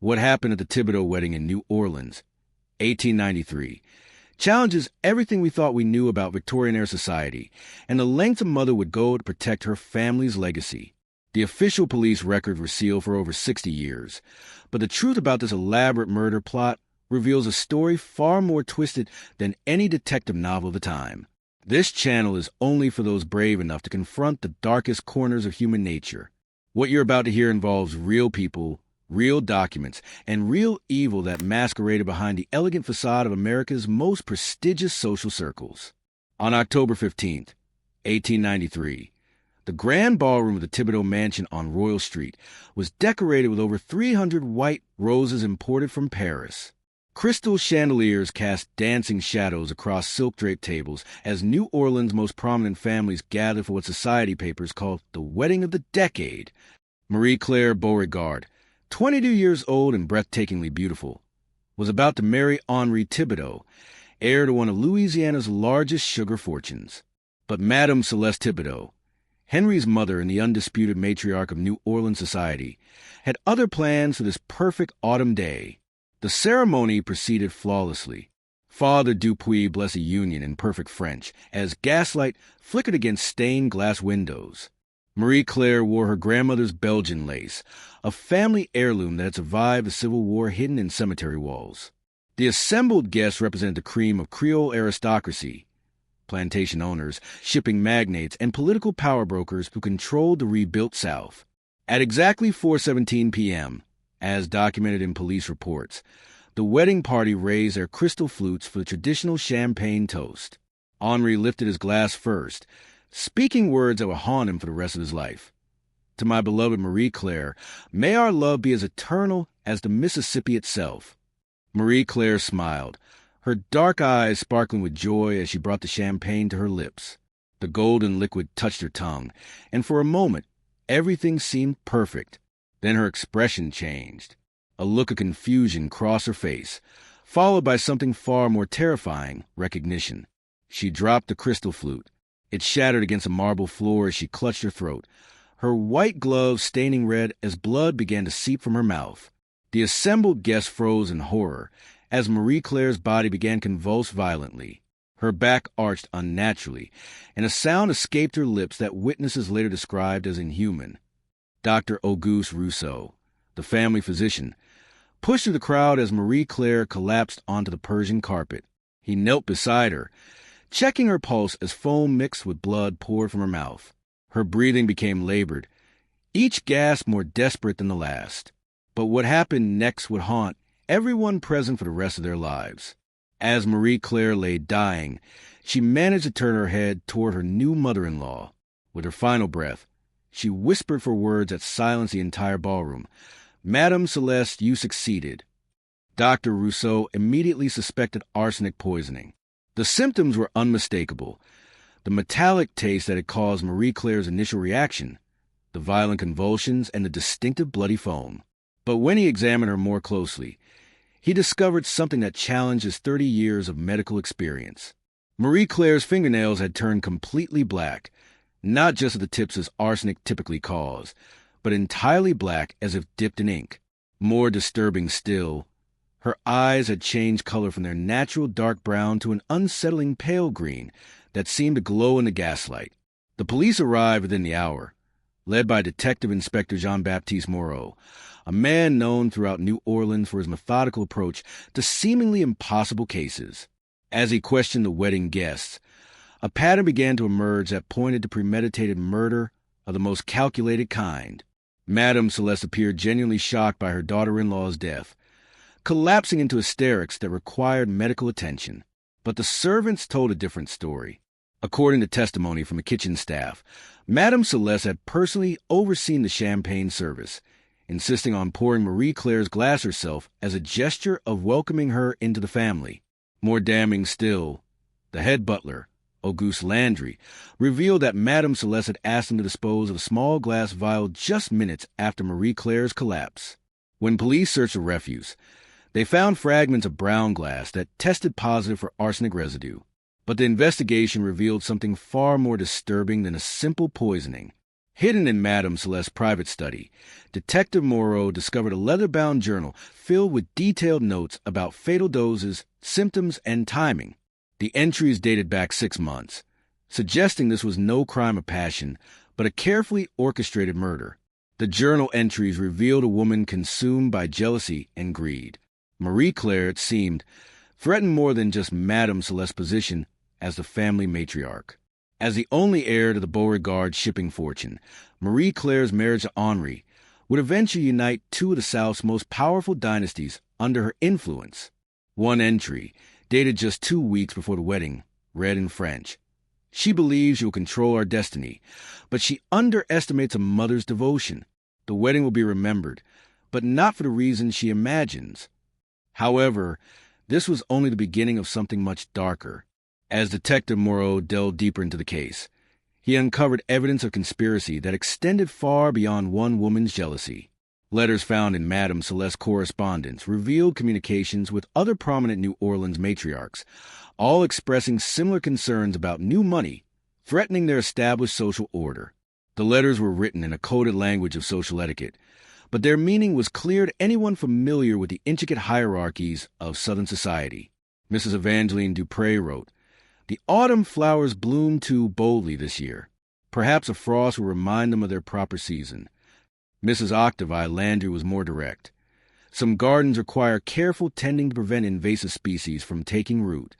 What Happened at the Thibodaux Wedding in New Orleans, 1893, challenges everything we thought we knew about Victorian-era society and the lengths a mother would go to protect her family's legacy. The official police records were sealed for over 60 years, but the truth about this elaborate murder plot reveals a story far more twisted than any detective novel of the time. This channel is only for those brave enough to confront the darkest corners of human nature. What you're about to hear involves real people, real documents, and real evil that masqueraded behind the elegant facade of America's most prestigious social circles. On October 15th, 1893, the grand ballroom of the Thibodaux mansion on Royal Street was decorated with over 300 white roses imported from Paris. Crystal chandeliers cast dancing shadows across silk-draped tables as New Orleans' most prominent families gathered for what society papers called the wedding of the decade. Marie-Claire Beauregard, 22 years old and breathtakingly beautiful, was about to marry Henri Thibodaux, heir to one of Louisiana's largest sugar fortunes. But Madame Celeste Thibodaux, Henry's mother and the undisputed matriarch of New Orleans society, had other plans for this perfect autumn day. The ceremony proceeded flawlessly. Father Dupuis blessed a union in perfect French as gaslight flickered against stained glass windows. Marie-Claire wore her grandmother's Belgian lace, a family heirloom that had survived the Civil War hidden in cemetery walls. The assembled guests represented the cream of Creole aristocracy, plantation owners, shipping magnates, and political power brokers who controlled the rebuilt South. At exactly 4:17 p.m., as documented in police reports, the wedding party raised their crystal flutes for the traditional champagne toast. Henri lifted his glass first, speaking words that would haunt him for the rest of his life. To my beloved Marie-Claire, may our love be as eternal as the Mississippi itself. Marie-Claire smiled, her dark eyes sparkling with joy as she brought the champagne to her lips. The golden liquid touched her tongue, and for a moment, everything seemed perfect. Then her expression changed. A look of confusion crossed her face, followed by something far more terrifying, recognition. She dropped the crystal flute. It shattered against a marble floor as she clutched her throat, her white gloves staining red as blood began to seep from her mouth. The assembled guests froze in horror as Marie-Claire's body began to convulse violently. Her back arched unnaturally, and a sound escaped her lips that witnesses later described as inhuman. Dr. Auguste Rousseau, the family physician, pushed through the crowd as Marie-Claire collapsed onto the Persian carpet. He knelt beside her, checking her pulse as foam mixed with blood poured from her mouth. Her breathing became labored, each gasp more desperate than the last. But what happened next would haunt everyone present for the rest of their lives. As Marie-Claire lay dying, she managed to turn her head toward her new mother-in-law. With her final breath, she whispered for words that silenced the entire ballroom. "Madame Celeste, you succeeded." Dr. Rousseau immediately suspected arsenic poisoning. The symptoms were unmistakable. The metallic taste that had caused Marie-Claire's initial reaction, the violent convulsions, and the distinctive bloody foam. But when he examined her more closely, he discovered something that challenged his 30 years of medical experience. Marie-Claire's fingernails had turned completely black, not just at the tips as arsenic typically caused, but entirely black as if dipped in ink. More disturbing still, her eyes had changed color from their natural dark brown to an unsettling pale green that seemed to glow in the gaslight. The police arrived within the hour, led by Detective Inspector Jean-Baptiste Moreau, a man known throughout New Orleans for his methodical approach to seemingly impossible cases. As he questioned the wedding guests, a pattern began to emerge that pointed to premeditated murder of the most calculated kind. Madame Celeste appeared genuinely shocked by her daughter-in-law's death, collapsing into hysterics that required medical attention. But the servants told a different story. According to testimony from the kitchen staff, Madame Celeste had personally overseen the champagne service, insisting on pouring Marie-Claire's glass herself as a gesture of welcoming her into the family. More damning still, the head butler, Auguste Landry, revealed that Madame Celeste had asked him to dispose of a small glass vial just minutes after Marie-Claire's collapse. When police searched the refuse, they found fragments of brown glass that tested positive for arsenic residue. But the investigation revealed something far more disturbing than a simple poisoning. Hidden in Madame Celeste's private study, Detective Moreau discovered a leather-bound journal filled with detailed notes about fatal doses, symptoms, and timing. The entries dated back 6 months, suggesting this was no crime of passion, but a carefully orchestrated murder. The journal entries revealed a woman consumed by jealousy and greed. Marie-Claire, it seemed, threatened more than just Madame Celeste's position as the family matriarch. As the only heir to the Beauregard shipping fortune, Marie-Claire's marriage to Henri would eventually unite two of the South's most powerful dynasties under her influence. One entry, dated just 2 weeks before the wedding, read in French, "She believes she will control our destiny, but she underestimates a mother's devotion. The wedding will be remembered, but not for the reasons she imagines." However, this was only the beginning of something much darker. As Detective Moreau delved deeper into the case, he uncovered evidence of conspiracy that extended far beyond one woman's jealousy. Letters found in Madame Celeste's correspondence revealed communications with other prominent New Orleans matriarchs, all expressing similar concerns about new money, threatening their established social order. The letters were written in a coded language of social etiquette, but their meaning was clear to anyone familiar with the intricate hierarchies of Southern society. Mrs. Evangeline Dupré wrote, "The autumn flowers bloom too boldly this year. Perhaps a frost will remind them of their proper season." Mrs. Octavie Landry was more direct. "Some gardens require careful tending to prevent invasive species from taking root."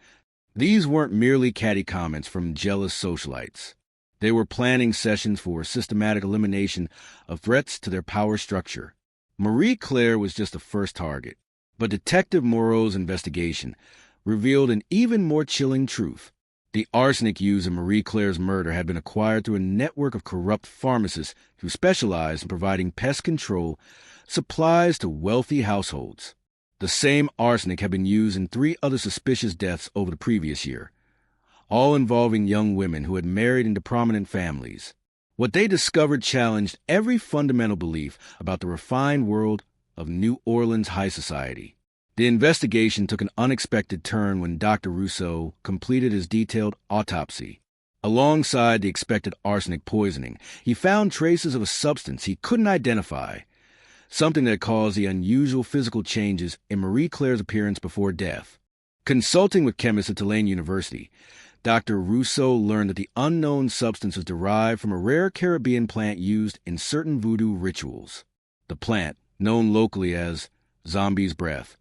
These weren't merely catty comments from jealous socialites. They were planning sessions for systematic elimination of threats to their power structure. Marie-Claire was just the first target, but Detective Moreau's investigation revealed an even more chilling truth. The arsenic used in Marie-Claire's murder had been acquired through a network of corrupt pharmacists who specialized in providing pest control supplies to wealthy households. The same arsenic had been used in 3 other suspicious deaths over the previous year, all involving young women who had married into prominent families. What they discovered challenged every fundamental belief about the refined world of New Orleans high society. The investigation took an unexpected turn when Dr. Rousseau completed his detailed autopsy. Alongside the expected arsenic poisoning, he found traces of a substance he couldn't identify, something that caused the unusual physical changes in Marie-Claire's appearance before death. Consulting with chemists at Tulane University, Dr. Rousseau learned that the unknown substance was derived from a rare Caribbean plant used in certain voodoo rituals. The plant, known locally as zombie's breath,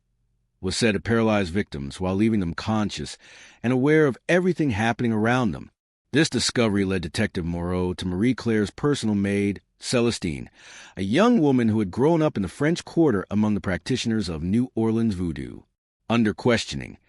was said to paralyze victims while leaving them conscious and aware of everything happening around them. This discovery led Detective Moreau to Marie-Claire's personal maid, Celestine, a young woman who had grown up in the French Quarter among the practitioners of New Orleans voodoo. Under questioning,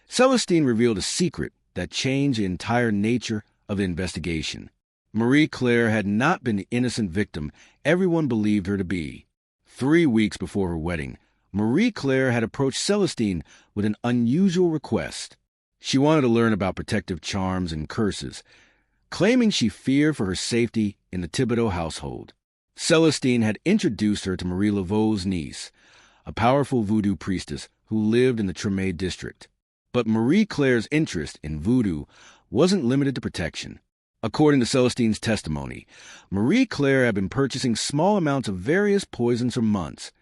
Celestine revealed a secret that changed the entire nature of the investigation. Marie-Claire had not been the innocent victim everyone believed her to be. 3 weeks before her wedding, Marie-Claire had approached Celestine with an unusual request. She wanted to learn about protective charms and curses, claiming she feared for her safety in the Thibodaux household. Celestine had introduced her to Marie Laveau's niece, a powerful voodoo priestess who lived in the Treme district. But Marie-Claire's interest in voodoo wasn't limited to protection. According to Celestine's testimony, Marie-Claire had been purchasing small amounts of various poisons for months,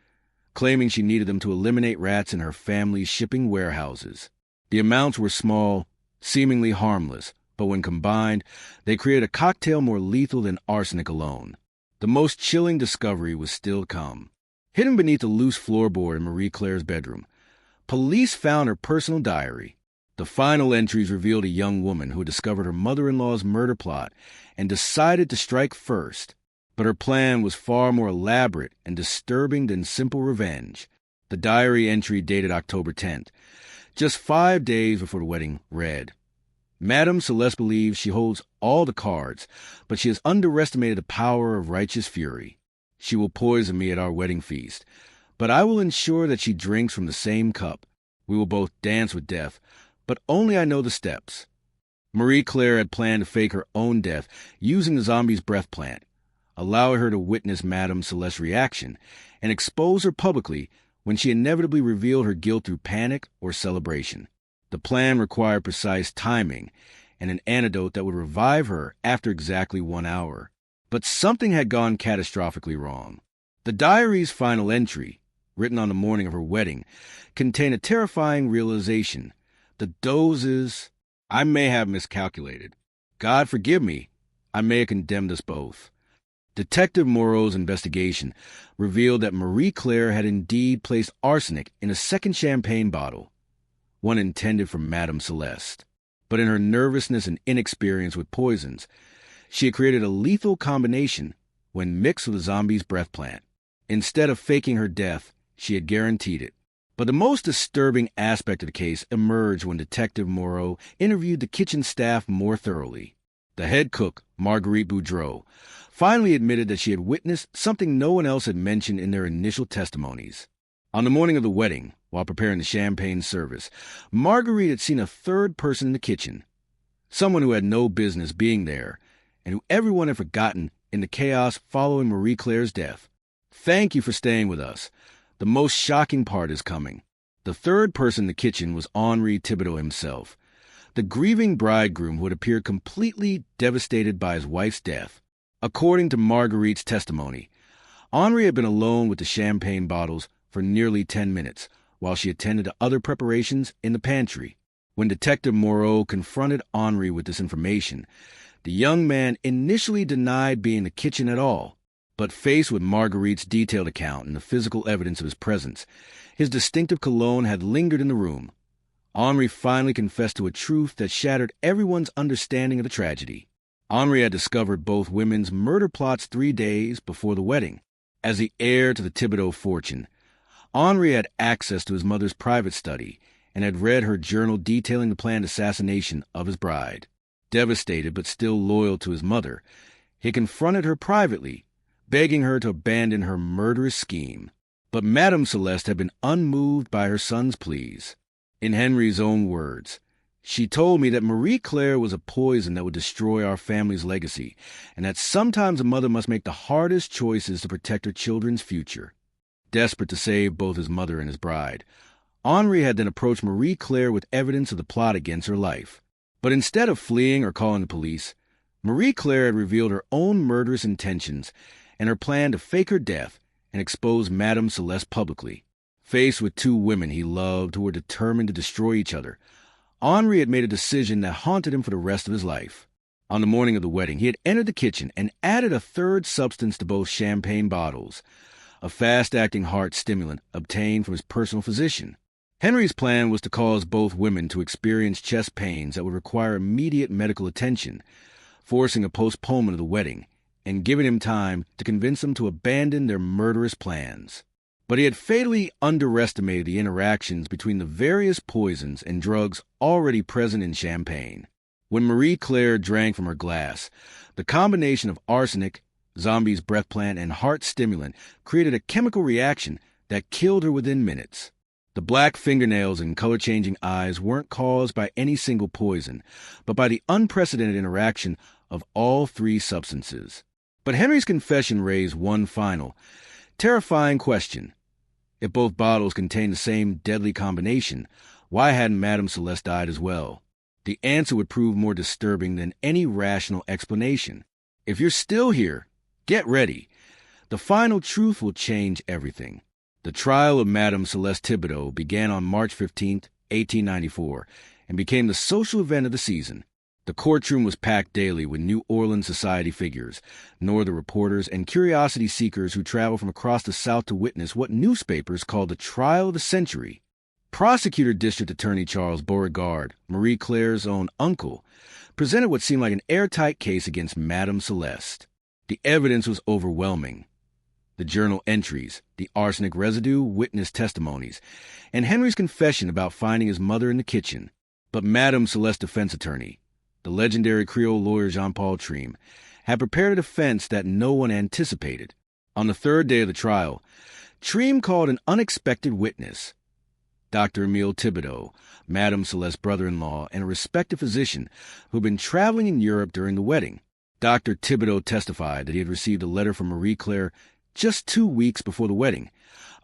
claiming she needed them to eliminate rats in her family's shipping warehouses. The amounts were small, seemingly harmless, but when combined, they created a cocktail more lethal than arsenic alone. The most chilling discovery was still to come. Hidden beneath a loose floorboard in Marie-Claire's bedroom, police found her personal diary. The final entries revealed a young woman who had discovered her mother-in-law's murder plot and decided to strike first. But her plan was far more elaborate and disturbing than simple revenge. The diary entry dated October 10th, just 5 days before the wedding, read, "Madame Celeste believes she holds all the cards, but she has underestimated the power of righteous fury. She will poison me at our wedding feast, but I will ensure that she drinks from the same cup. We will both dance with death, but only I know the steps." Marie-Claire had planned to fake her own death using the zombie's breath plant, allow her to witness Madame Celeste's reaction, and expose her publicly when she inevitably revealed her guilt through panic or celebration. The plan required precise timing and an antidote that would revive her after exactly 1 hour. But something had gone catastrophically wrong. The diary's final entry, written on the morning of her wedding, contained a terrifying realization. The doses, I may have miscalculated. God forgive me, I may have condemned us both. Detective Moreau's investigation revealed that Marie-Claire had indeed placed arsenic in a second champagne bottle, one intended for Madame Celeste. But in her nervousness and inexperience with poisons, she had created a lethal combination when mixed with a zombie's breath plant. Instead of faking her death, she had guaranteed it. But the most disturbing aspect of the case emerged when Detective Moreau interviewed the kitchen staff more thoroughly. The head cook, Marguerite Boudreau, finally admitted that she had witnessed something no one else had mentioned in their initial testimonies. On the morning of the wedding, while preparing the champagne service, Marguerite had seen a third person in the kitchen, someone who had no business being there, and who everyone had forgotten in the chaos following Marie-Claire's death. Thank you for staying with us. The most shocking part is coming. The third person in the kitchen was Henri Thibodaux himself, the grieving bridegroom who had appeared completely devastated by his wife's death. According to Marguerite's testimony, Henri had been alone with the champagne bottles for nearly 10 minutes while she attended to other preparations in the pantry. When Detective Moreau confronted Henri with this information, the young man initially denied being in the kitchen at all, but faced with Marguerite's detailed account and the physical evidence of his presence, his distinctive cologne had lingered in the room. Henri finally confessed to a truth that shattered everyone's understanding of the tragedy. Henri had discovered both women's murder plots 3 days before the wedding. As the heir to the Thibodaux fortune, Henri had access to his mother's private study and had read her journal detailing the planned assassination of his bride. Devastated but still loyal to his mother, he confronted her privately, begging her to abandon her murderous scheme. But Madame Celeste had been unmoved by her son's pleas. In Henri's own words, "She told me that Marie-Claire was a poison that would destroy our family's legacy, and that sometimes a mother must make the hardest choices to protect her children's future." Desperate to save both his mother and his bride, Henri had then approached Marie-Claire with evidence of the plot against her life. But instead of fleeing or calling the police, Marie-Claire had revealed her own murderous intentions and her plan to fake her death and expose Madame Celeste publicly. Faced with 2 women he loved who were determined to destroy each other, Henri had made a decision that haunted him for the rest of his life. On the morning of the wedding, he had entered the kitchen and added a third substance to both champagne bottles, a fast-acting heart stimulant obtained from his personal physician. Henri's plan was to cause both women to experience chest pains that would require immediate medical attention, forcing a postponement of the wedding and giving him time to convince them to abandon their murderous plans. But he had fatally underestimated the interactions between the various poisons and drugs already present in champagne. When Marie-Claire drank from her glass, the combination of arsenic, zombie's breath plant, and heart stimulant created a chemical reaction that killed her within minutes. The black fingernails and color-changing eyes weren't caused by any single poison, but by the unprecedented interaction of all 3 substances. But Henri's confession raised one final, terrifying question. If both bottles contained the same deadly combination, why hadn't Madame Celeste died as well? The answer would prove more disturbing than any rational explanation. If you're still here, get ready. The final truth will change everything. The trial of Madame Celeste Thibodaux began on March 15, 1894, and became the social event of the season. The courtroom was packed daily with New Orleans society figures, northern reporters, and curiosity seekers who traveled from across the South to witness what newspapers called the trial of the century. Prosecutor District Attorney Charles Beauregard, Marie-Claire's own uncle, presented what seemed like an airtight case against Madame Celeste. The evidence was overwhelming. The journal entries, the arsenic residue, witness testimonies, and Henri's confession about finding his mother in the kitchen. But Madame Celeste's defense attorney, the legendary Creole lawyer Jean-Paul Treme, had prepared a defense that no one anticipated. On the 3rd day of the trial, Treme called an unexpected witness, Dr. Emile Thibodaux, Madame Celeste's brother-in-law and a respected physician who had been traveling in Europe during the wedding. Dr. Thibodaux testified that he had received a letter from Marie-Claire just 2 weeks before the wedding,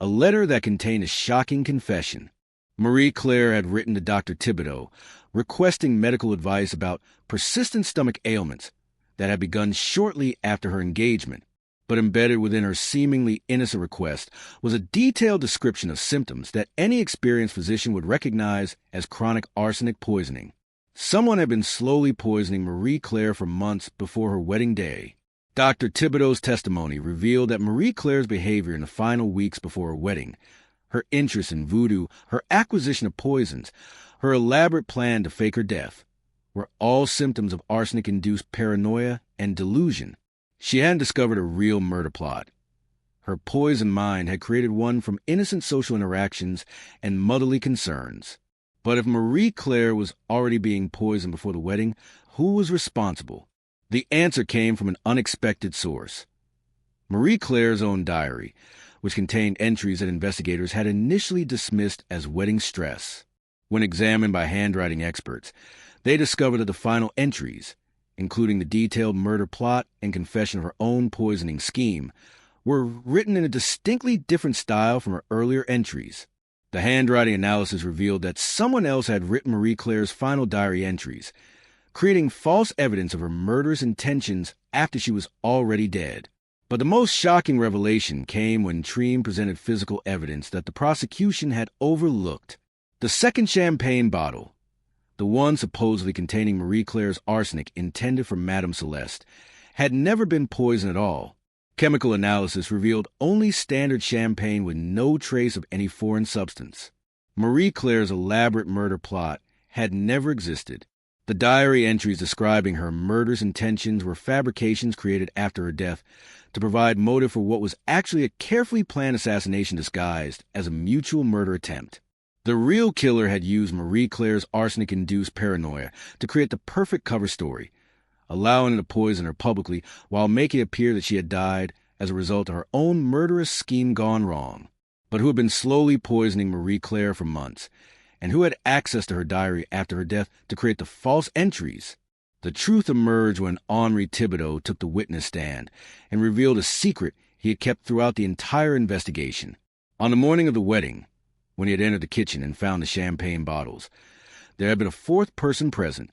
a letter that contained a shocking confession. Marie-Claire had written to Dr. Thibodaux, requesting medical advice about persistent stomach ailments, that had begun shortly after her engagement. But embedded within her seemingly innocent request was a detailed description of symptoms that any experienced physician would recognize as chronic arsenic poisoning. Someone had been slowly poisoning Marie-Claire for months before her wedding day. Dr. Thibodaux' testimony revealed that Marie-Claire's behavior in the final weeks before her wedding, her interest in voodoo, her acquisition of poisons, her elaborate plan to fake her death, were all symptoms of arsenic-induced paranoia and delusion. She hadn't discovered a real murder plot. Her poisoned mind had created one from innocent social interactions and motherly concerns. But if Marie-Claire was already being poisoned before the wedding, who was responsible? The answer came from an unexpected source. Marie-Claire's own diary, which contained entries that investigators had initially dismissed as wedding stress. When examined by handwriting experts, they discovered that the final entries, including the detailed murder plot and confession of her own poisoning scheme, were written in a distinctly different style from her earlier entries. The handwriting analysis revealed that someone else had written Marie-Claire's final diary entries, creating false evidence of her murderous intentions after she was already dead. But the most shocking revelation came when Treem presented physical evidence that the prosecution had overlooked. The second champagne bottle, the one supposedly containing Marie-Claire's arsenic intended for Madame Celeste, had never been poisoned at all. Chemical analysis revealed only standard champagne with no trace of any foreign substance. Marie-Claire's elaborate murder plot had never existed. The diary entries describing her murderous intentions were fabrications created after her death to provide motive for what was actually a carefully planned assassination disguised as a mutual murder attempt. The real killer had used Marie-Claire's arsenic-induced paranoia to create the perfect cover story, allowing him to poison her publicly while making it appear that she had died as a result of her own murderous scheme gone wrong, but who had been slowly poisoning Marie-Claire for months, and who had access to her diary after her death to create the false entries. The truth emerged when Henri Thibodaux took the witness stand and revealed a secret he had kept throughout the entire investigation. On the morning of the wedding, when he had entered the kitchen and found the champagne bottles, there had been a fourth person present,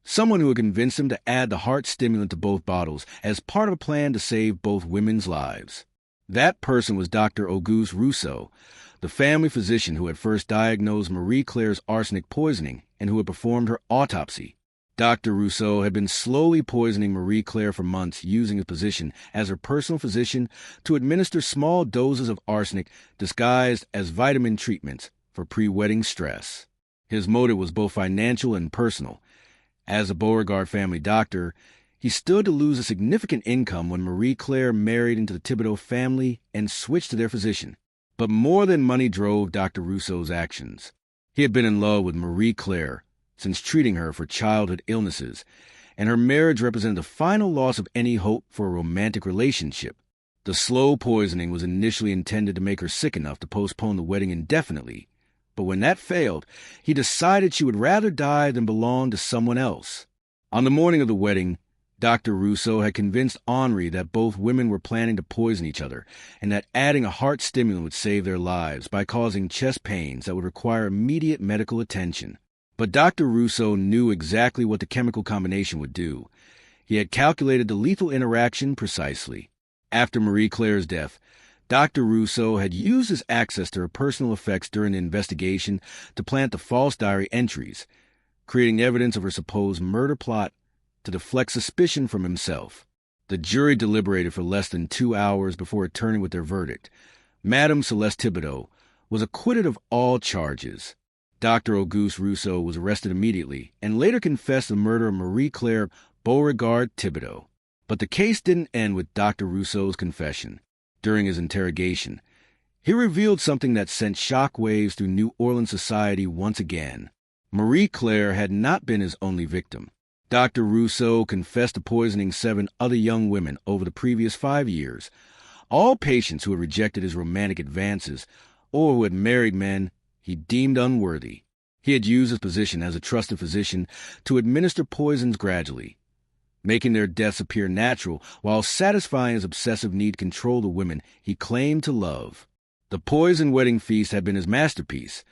someone who had convinced him to add the heart stimulant to both bottles as part of a plan to save both women's lives. That person was Dr. Auguste Rousseau, the family physician who had first diagnosed Marie-Claire's arsenic poisoning and who had performed her autopsy. Dr. Rousseau had been slowly poisoning Marie-Claire for months, using his position as her personal physician to administer small doses of arsenic disguised as vitamin treatments for pre-wedding stress. His motive was both financial and personal. As a Beauregard family doctor, he stood to lose a significant income when Marie-Claire married into the Thibodaux family and switched to their physician. But more than money drove Dr. Rousseau's actions. He had been in love with Marie-Claire since treating her for childhood illnesses, and her marriage represented the final loss of any hope for a romantic relationship. The slow poisoning was initially intended to make her sick enough to postpone the wedding indefinitely, but when that failed, he decided she would rather die than belong to someone else. On the morning of the wedding, Dr. Rousseau had convinced Henri that both women were planning to poison each other, and that adding a heart stimulant would save their lives by causing chest pains that would require immediate medical attention. But Dr. Rousseau knew exactly what the chemical combination would do. He had calculated the lethal interaction precisely. After Marie-Claire's death, Dr. Rousseau had used his access to her personal effects during the investigation to plant the false diary entries, creating evidence of her supposed murder plot to deflect suspicion from himself. The jury deliberated for less than 2 hours before returning with their verdict. Madame Celeste Thibodaux was acquitted of all charges. Dr. Auguste Rousseau was arrested immediately and later confessed the murder of Marie-Claire Beauregard Thibodaux. But the case didn't end with Dr. Rousseau's confession. During his interrogation, he revealed something that sent shockwaves through New Orleans society once again. Marie-Claire had not been his only victim. Dr. Rousseau confessed to poisoning 7 other young women over the previous 5 years, all patients who had rejected his romantic advances or who had married men he deemed unworthy. He had used his position as a trusted physician to administer poisons gradually, making their deaths appear natural while satisfying his obsessive need to control the women he claimed to love. The poison wedding feast had been his masterpiece,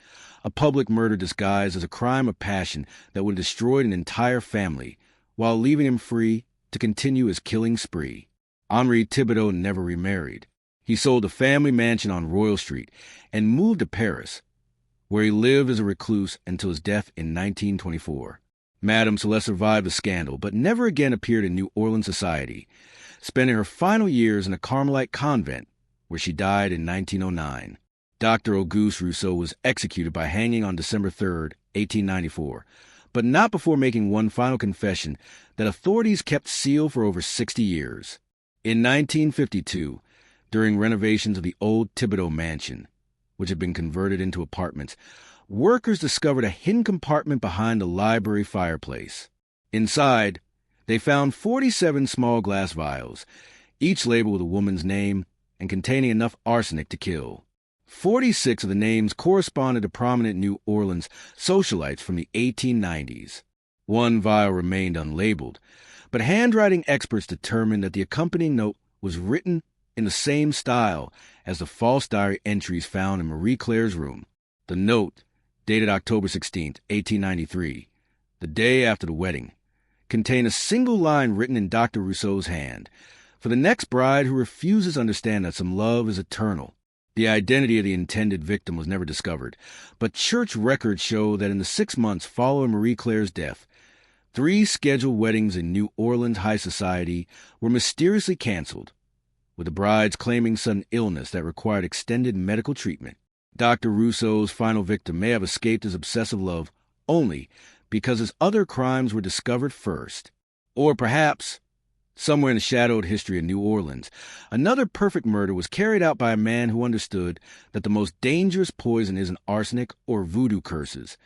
a public murder disguised as a crime of passion that would have destroyed an entire family, while leaving him free to continue his killing spree. Henri Thibodaux never remarried. He sold a family mansion on Royal Street and moved to Paris, where he lived as a recluse until his death in 1924. Madame Celeste survived the scandal, but never again appeared in New Orleans society, spending her final years in a Carmelite convent, where she died in 1909. Dr. Auguste Rousseau was executed by hanging on December 3, 1894, but not before making one final confession that authorities kept sealed for over 60 years. In 1952, during renovations of the old Thibodaux mansion, which had been converted into apartments, workers discovered a hidden compartment behind the library fireplace. Inside, they found 47 small glass vials, each labeled with a woman's name and containing enough arsenic to kill. 46 of the names corresponded to prominent New Orleans socialites from the 1890s. One vial remained unlabeled, but handwriting experts determined that the accompanying note was written in the same style as the false diary entries found in Marie-Claire's room. The note, dated October 16, 1893, the day after the wedding, contained a single line written in Dr. Rousseau's hand, for the next bride who refuses to understand that some love is eternal. The identity of the intended victim was never discovered, but church records show that in the 6 months following Marie-Claire's death, 3 scheduled weddings in New Orleans high society were mysteriously canceled, with the brides claiming sudden illness that required extended medical treatment. Dr. Rousseau's final victim may have escaped his obsessive love only because his other crimes were discovered first. Or perhaps, somewhere in the shadowed history of New Orleans, another perfect murder was carried out by a man who understood that the most dangerous poison isn't arsenic or voodoo curses,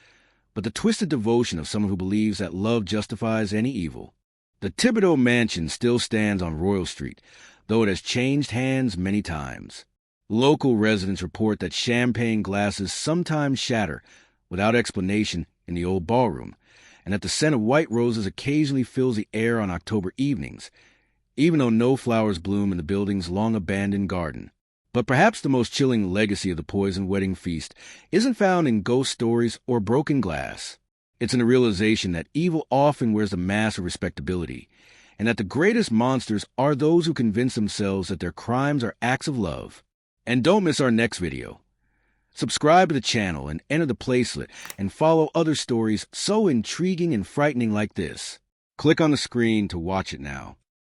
but the twisted devotion of someone who believes that love justifies any evil. The Thibodaux mansion still stands on Royal Street, though it has changed hands many times. Local residents report that champagne glasses sometimes shatter without explanation in the old ballroom, and that the scent of white roses occasionally fills the air on October evenings, even though no flowers bloom in the building's long-abandoned garden. But perhaps the most chilling legacy of the poison wedding feast isn't found in ghost stories or broken glass. It's in the realization that evil often wears the mask of respectability, and that the greatest monsters are those who convince themselves that their crimes are acts of love. And don't miss our next video. Subscribe to the channel and enter the placelet and follow other stories so intriguing and frightening like this. Click on the screen to watch it now.